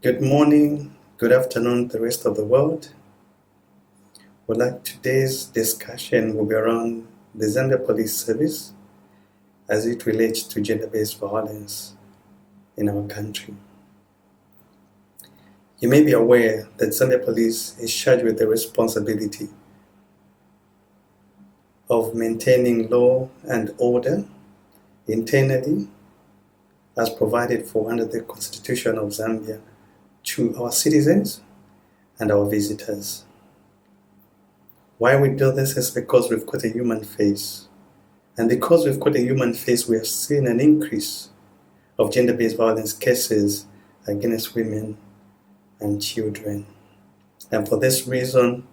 Good morning, good afternoon, the rest of the world. Today's discussion will be around the Zambia Police Service as it relates to gender-based violence in our country. You may be aware that Zambia Police is charged with the responsibility of maintaining law and order internally as provided for under the Constitution of Zambia to our citizens and our visitors. Why we do this is because we've got a human face. And because we've got a human face, we have seen an increase of gender-based violence cases against women and children. And for this reason,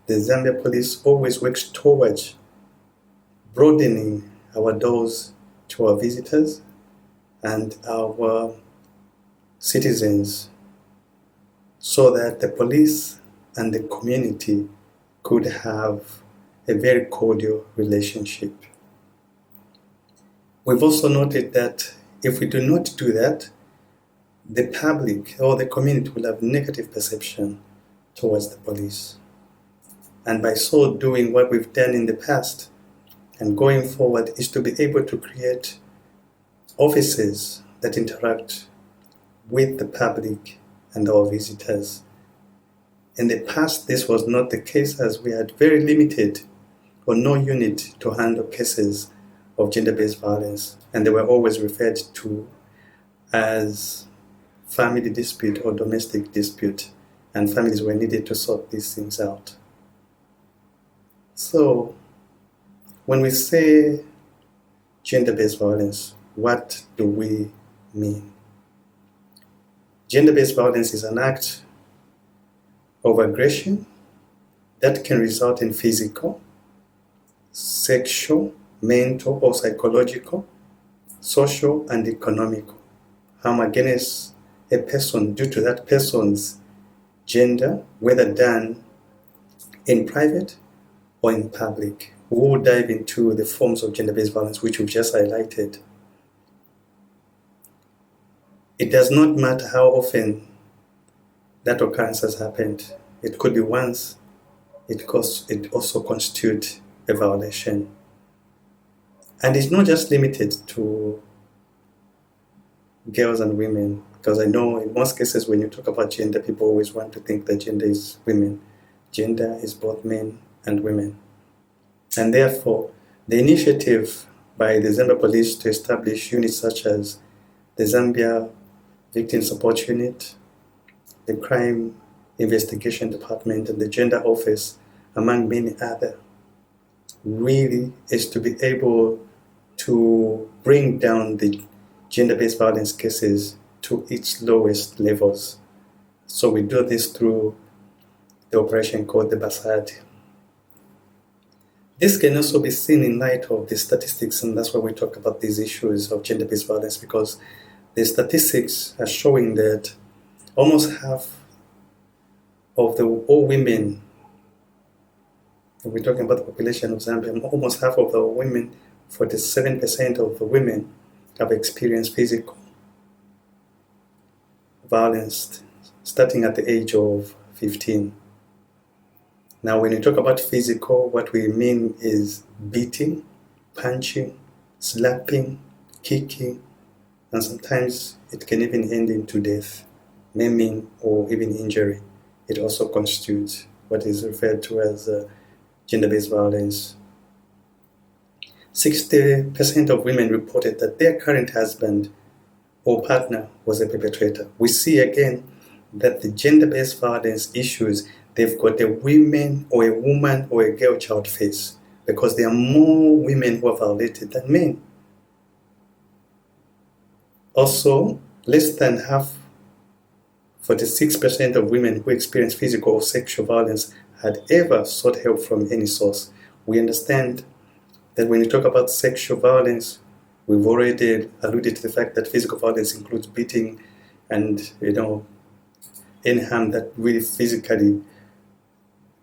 the Zambia Police always works towards broadening our doors to our visitors and our citizens so that the police and the community could have a very cordial relationship. We've also noted that if we do not do that, the public or the community will have negative perception towards the police. And by so doing, what we've done in the past and going forward is to be able to create offices that interact with the public and our visitors. In the past, this was not the case as we had very limited or no unit to handle cases of gender-based violence, and they were always referred to as family dispute or domestic dispute, and families were needed to sort these things out. So, when we say gender-based violence, what do we mean? Gender-based violence is an act of aggression that can result in physical, sexual, mental or psychological, social and economical harm against a person due to that person's gender, whether done in private or in public. We will dive into the forms of gender-based violence which we've just highlighted. It does not matter how often that occurrence has happened. It could be once. It also constitutes a violation. And it's not just limited to girls and women, because I know in most cases when you talk about gender, people always want to think that gender is women. Gender is both men and women. And therefore, the initiative by the Zambia Police to establish units such as the Zambia Victim Support Unit, the Crime Investigation Department, and the Gender Office, among many other, really is to be able to bring down the gender-based violence cases to its lowest levels. So we do this through the operation called the BASAD. This can also be seen in light of the statistics, and that's why we talk about these issues of gender-based violence, because the statistics are showing that almost half of all women, if we're talking about the population of Zambia, almost half of the women, 47% of the women have experienced physical violence starting at the age of 15. Now, when you talk about physical, what we mean is beating, punching, slapping, kicking, and sometimes it can even end into death, maiming, or even injury. It also constitutes what is referred to as gender-based violence. 60% of women reported that their current husband or partner was a perpetrator. We see again that the gender-based violence issues, they've got a women or a woman or a girl child face, because there are more women who are violated than men. Also, less than half, 46% of women who experience physical or sexual violence had ever sought help from any source. We understand that when you talk about sexual violence, we've already alluded to the fact that physical violence includes beating and, any harm that really physically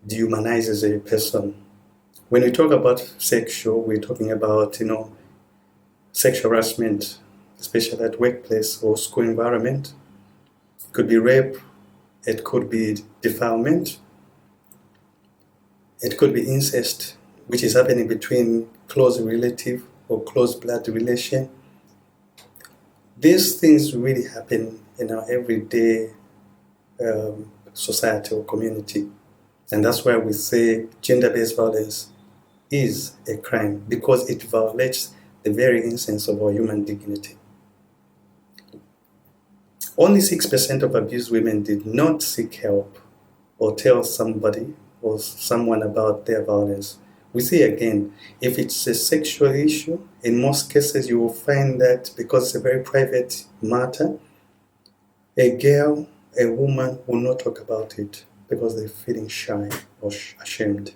dehumanizes a person. When we talk about sexual, we're talking about, sexual harassment, especially at workplace or school environment. It could be rape, it could be defilement, it could be incest, which is happening between close relative or close blood relation. These things really happen in our everyday society or community. And that's why we say gender-based violence is a crime, because it violates the very essence of our human dignity. Only 6% of abused women did not seek help or tell somebody or someone about their violence. We see again, if it's a sexual issue, in most cases you will find that because it's a very private matter, a girl, a woman will not talk about it because they're feeling shy or ashamed.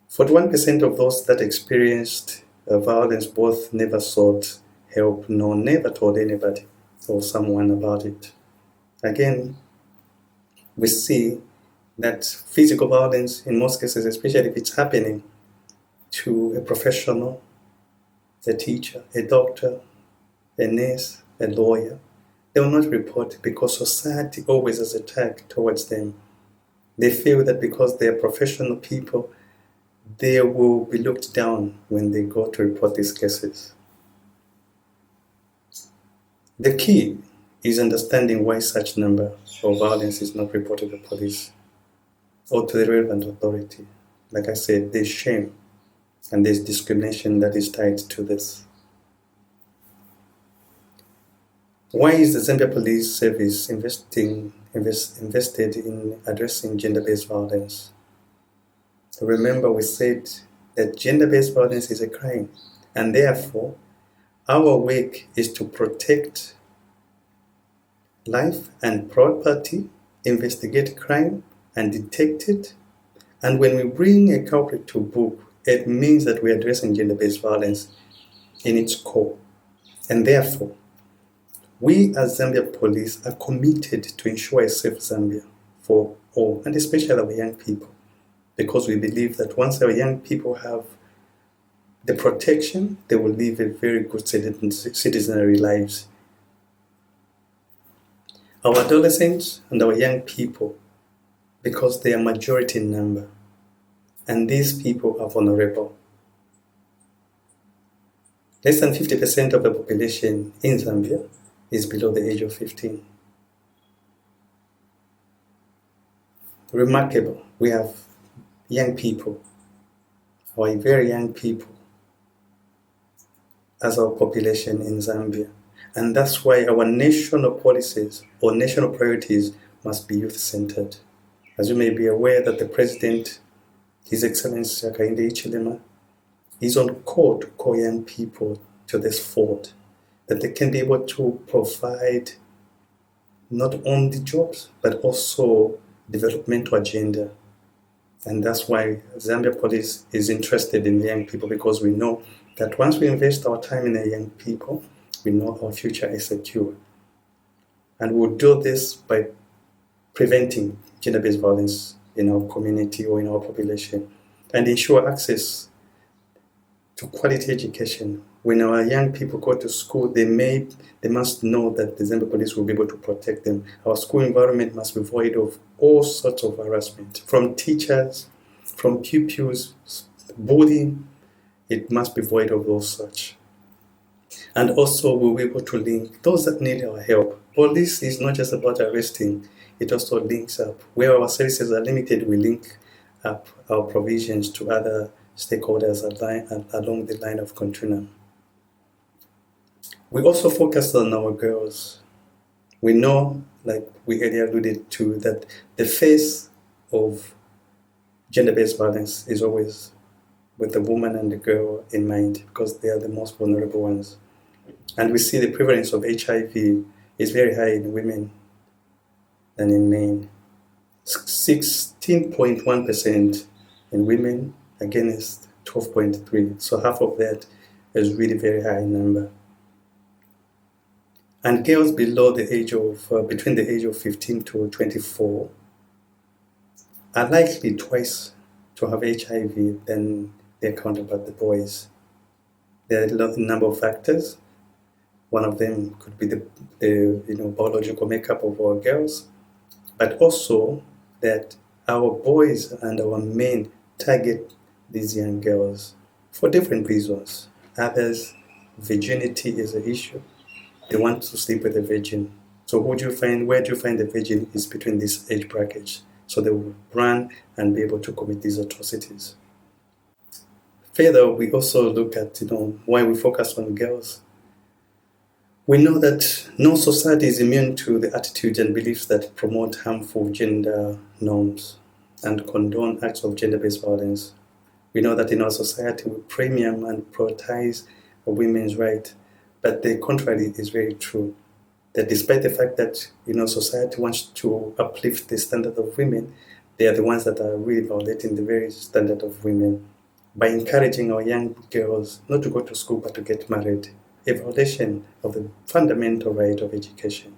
41% of those that experienced violence both never sought help nor never told anybody or someone about it. Again, we see that physical violence, in most cases, especially if it's happening to a professional, a teacher, a doctor, a nurse, a lawyer, they will not report because society always has a tag towards them. They feel that because they are professional people, they will be looked down when they go to report these cases. The key is understanding why such number of violence is not reported to police or to the relevant authority. Like I said, there's shame and there's discrimination that is tied to this. Why is the Zambia Police Service invested in addressing gender-based violence? Remember, we said that gender-based violence is a crime, and therefore our work is to protect life and property, investigate crime and detect it. And when we bring a culprit to book, it means that we're addressing gender-based violence in its core. And therefore, we as Zambia Police are committed to ensure a safe Zambia for all, and especially our young people, because we believe that once our young people have the protection, they will live a very good citizenry lives. Our adolescents and our young people, because they are majority in number, and these people are vulnerable. Less than 50% of the population in Zambia is below the age of 15. Remarkable, we have young people, or very young people, as our population in Zambia. And that's why our national policies or national priorities must be youth-centered. As you may be aware that the President, His Excellency Hakainde Hichilema, is on call to call young people to this fort, that they can be able to provide not only jobs, but also developmental agenda. And that's why Zambia Police is interested in young people, because we know that once we invest our time in the young people, we know our future is secure. And we'll do this by preventing gender-based violence in our community or in our population, and ensure access to quality education. When our young people go to school, they must know that the Zambia Police will be able to protect them. Our school environment must be void of all sorts of harassment, from teachers, from pupils, bullying. It must be void of all such. And also we'll be able to link those that need our help. Police is not just about arresting, it also links up. Where our services are limited, we link up our provisions to other stakeholders along the line of continuum. We also focus on our girls. We know, like we earlier alluded to, that the face of gender-based violence is always with the woman and the girl in mind, because they are the most vulnerable ones. And we see the prevalence of HIV is very high in women than in men. 16.1% in women against 12.3%. So half of that is really very high number. And girls below the age of, between the age of 15 to 24 are likely twice to have HIV than their counterpart, the boys. There are a number of factors. One of them could be the biological makeup of our girls, but also that our boys and our men target these young girls for different reasons. Others, virginity is an issue. They want to sleep with a virgin. So where do you find the virgin is between these age brackets. So they will run and be able to commit these atrocities. Further, we also look at why we focus on girls. We know that no society is immune to the attitudes and beliefs that promote harmful gender norms and condone acts of gender-based violence. We know that in our society we premium and prioritize women's rights, but the contrary is very true. That despite the fact that society wants to uplift the standard of women, they are the ones that are really violating the very standard of women by encouraging our young girls not to go to school but to get married, a violation of the fundamental right of education.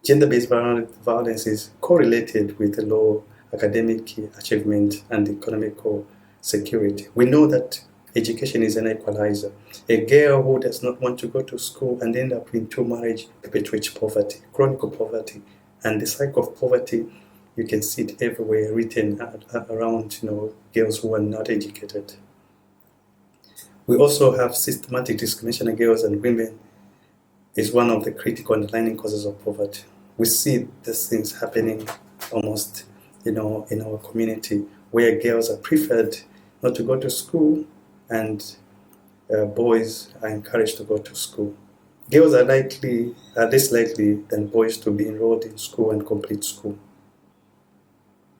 Gender-based violence is correlated with low academic achievement and economical security. We know that education is an equalizer. A girl who does not want to go to school and end up into marriage perpetuates poverty, chronic poverty, and the cycle of poverty, you can see it everywhere written around girls who are not educated. We also have systematic discrimination of girls and women is one of the critical underlying causes of poverty. We see these things happening almost, in our community, where girls are preferred not to go to school and boys are encouraged to go to school. Girls are less likely than boys to be enrolled in school and complete school.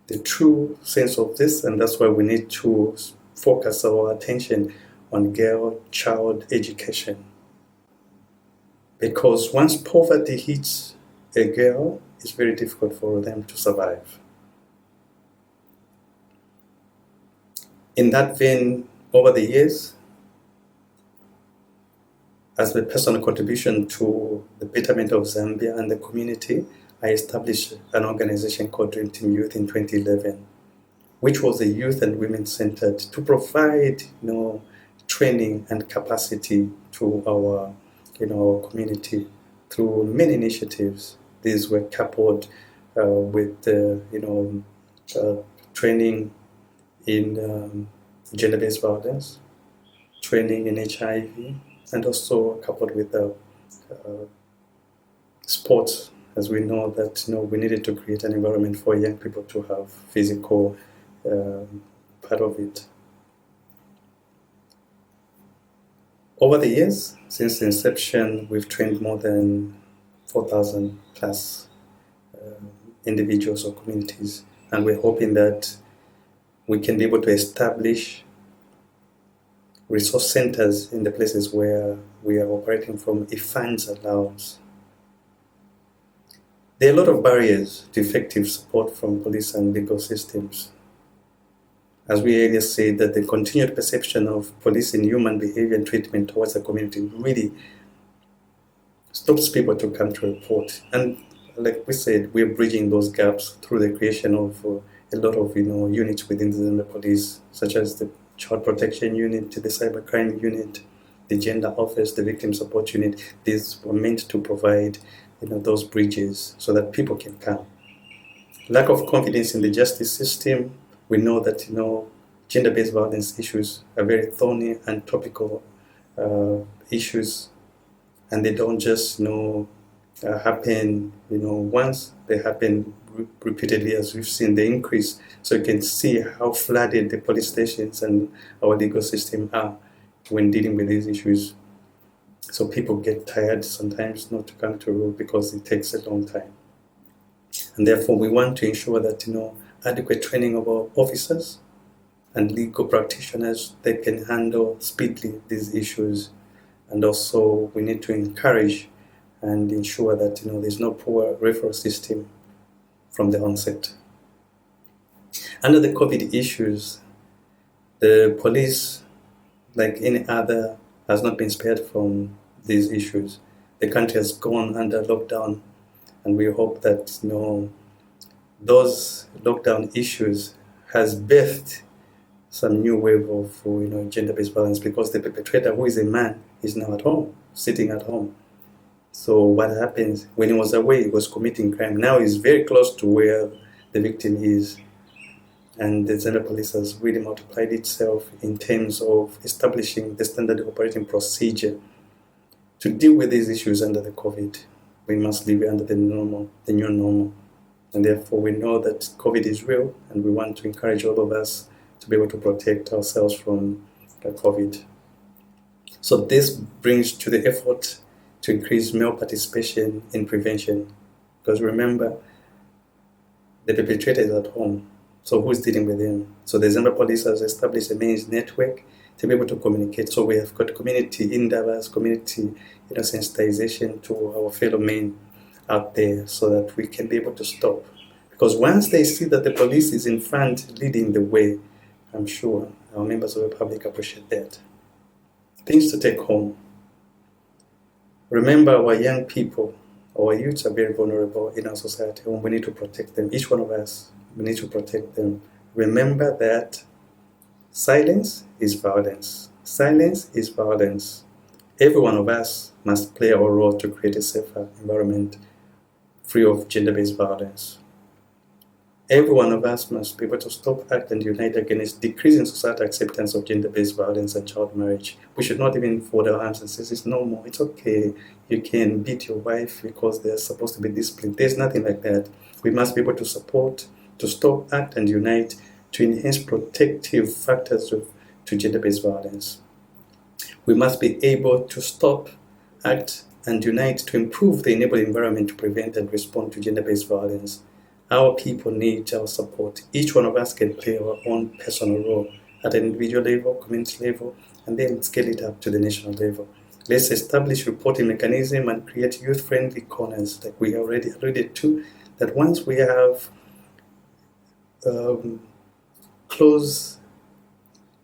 The true sense of this, and that's why we need to focus our attention on child education. Because once poverty hits a girl, it's very difficult for them to survive. In that vein, over the years, as a personal contribution to the betterment of Zambia and the community, I established an organization called Dream Team Youth in 2011, which was a youth and women centered to provide training and capacity to our community through many initiatives. These were coupled with training in gender-based violence, training in HIV, and also coupled with sports, as we know that we needed to create an environment for young people to have physical part of it. Over the years, since inception, we've trained more than 4,000 plus individuals or communities, and we're hoping that we can be able to establish resource centers in the places where we are operating from if funds allows. There are a lot of barriers to effective support from police and legal systems. As we earlier said, that the continued perception of police inhuman behavior and treatment towards the community really stops people to come to report. And like we said, we're bridging those gaps through the creation of a lot of units within the police, such as the Child Protection Unit, the Cybercrime Unit, the Gender Office, the Victim Support Unit. These were meant to provide those bridges so that people can come. Lack of confidence in the justice system. We know that gender-based violence issues are very thorny and topical issues, and they don't just happen once. They happen repeatedly, as we've seen the increase. So you can see how flooded the police stations and our legal system are when dealing with these issues. So people get tired sometimes not to come to because it takes a long time. And therefore we want to ensure that adequate training of our officers and legal practitioners, they can handle speedily these issues. And also we need to encourage and ensure that there's no poor referral system from the onset. Under the COVID issues, the police, like any other, has not been spared from these issues. The country has gone under lockdown, and we hope that those lockdown issues has birthed some new wave of gender-based violence, because the perpetrator, who is a man, is now at home. sitting at home. So what happens when he was away? He was committing crime. Now he's very close to where the victim is. And the Zambia police has really multiplied itself in terms of establishing the standard operating procedure to deal with these issues under the COVID. We must live under the new normal. And therefore we know that COVID is real, and we want to encourage all of us to be able to protect ourselves from the COVID. So this brings to the effort to increase male participation in prevention. Because remember, the perpetrator is at home. So who's dealing with him? So the Zambia police has established a men's network to be able to communicate. So we have got community endeavors, community sensitization to our fellow men out there so that we can be able to stop. Because once they see that the police is in front leading the way, I'm sure our members of the public appreciate that. Things to take home. Remember, our young people, our youths are very vulnerable in our society, and we need to protect them. Each one of us, we need to protect them. Remember that silence is violence. Silence is violence. Every one of us must play our role to create a safer environment free of gender-based violence. Every one of us must be able to stop, act, and unite against decreasing societal acceptance of gender-based violence and child marriage. We should not even fold our arms and say, it's normal, it's okay, you can beat your wife because they're supposed to be disciplined. There's nothing like that. We must be able to support, to stop, act, and unite to enhance protective factors to gender-based violence. We must be able to stop, act, and unite to improve the enabled environment to prevent and respond to gender-based violence. Our people need our support. Each one of us can play our own personal role at an individual level, community level, and then scale it up to the national level. Let's establish reporting mechanism and create youth-friendly corners, like we already alluded to, that once we have close,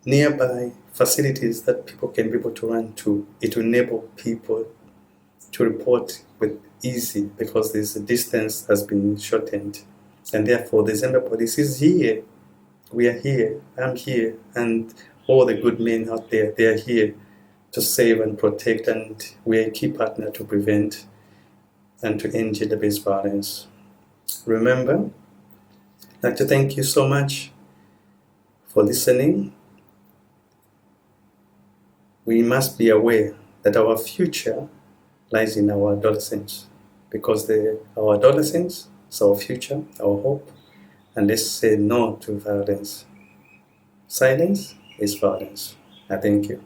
nearby facilities that people can be able to run to, it will enable people to report with easy because this distance has been shortened. And therefore, the Zambia police is here. We are here. I'm here. And all the good men out there, they are here to save and protect. And we are a key partner to prevent and to end gender-based violence. Remember, I'd like to thank you so much for listening. We must be aware that our future lies in our adolescence, because our adolescence is our future, our hope, and let's say no to violence. Silence is violence. I thank you.